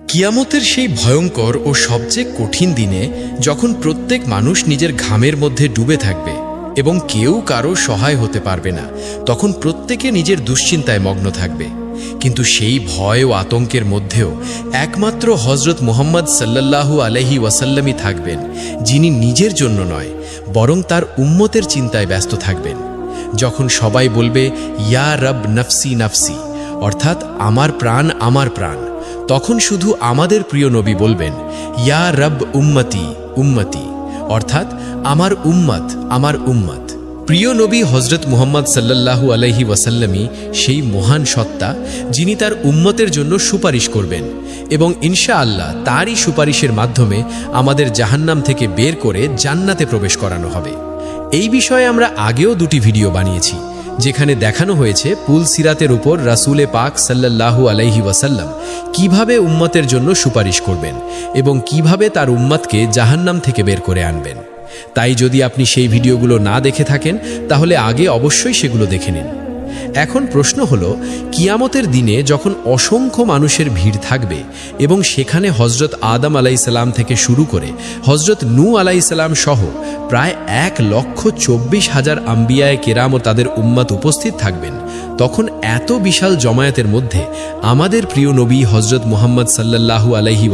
কিয়ামতের সেই ভয়ঙ্কর ও সবচেয়ে কঠিন দিনে যখন প্রত্যেক মানুষ নিজের ঘামের মধ্যে ডুবে থাকবে এবং কেউ কারো সহায় হতে পারবে না, তখন প্রত্যেকে নিজের দুশ্চিন্তায় মগ্ন থাকবে। কিন্তু সেই ভয় ও আতঙ্কের মধ্যেও একমাত্র হজরত মুহাম্মদ সাল্লাল্লাহু আলাইহি ওয়াসাল্লামই থাকবেন, যিনি নিজের জন্য নয় বরং তার উম্মতের চিন্তায় ব্যস্ত থাকবেন। যখন সবাই বলবে ইয়া রব নফসি নফসি, অর্থাৎ আমার প্রাণ আমার প্রাণ, তখন শুধু আমাদের প্রিয় নবী বলবেন ইয়া রব উম্মতি উম্মতি, অর্থাৎ আমার উম্মত আমার উম্মত। প্রিয় নবী হজরত মুহাম্মদ সাল্লাল্লাহু আলাইহি ওয়াসাল্লামই সেই মহান সত্তা, যিনি তার উম্মতের জন্য সুপারিশ করবেন এবং ইনশাআল্লাহ তারই সুপারিশের মাধ্যমে আমাদের জাহান্নাম থেকে বের করে জান্নাতে প্রবেশ করানো হবে। এই বিষয়ে আমরা আগেও দুটি ভিডিও বানিয়েছি, যেখানে দেখানো হয়েছে পুল সিরাতের উপর রাসূলে পাক সাল্লাল্লাহু আলাইহি ওয়াসাল্লাম কিভাবে উম্মতের জন্য সুপারিশ করবেন এবং কিভাবে তার উম্মতকে জাহান্নাম থেকে বের করে আনবেন। তাই যদি আপনি সেই ভিডিওগুলো না দেখে থাকেন তাহলে আগে অবশ্যই সেগুলো দেখে নিন। এখন প্রশ্ন হলো, কিয়ামতের দিনে যখন অসংখ্য মানুষের ভিড় থাকবে এবং সেখানে হজরত আদম আলাইসাল্লাম থেকে শুরু করে হজরত নূ আলাইসাল্লাম সহ প্রায় 1,24,000 আম্বিয়ায়ে কেরাম ও তাদের উম্মত উপস্থিত থাকবেন, তখন এত বিশাল জমায়েতের মধ্যে আমাদের প্রিয় নবী হজরত মুহাম্মদ সাল্লাল্লাহু আলাইহি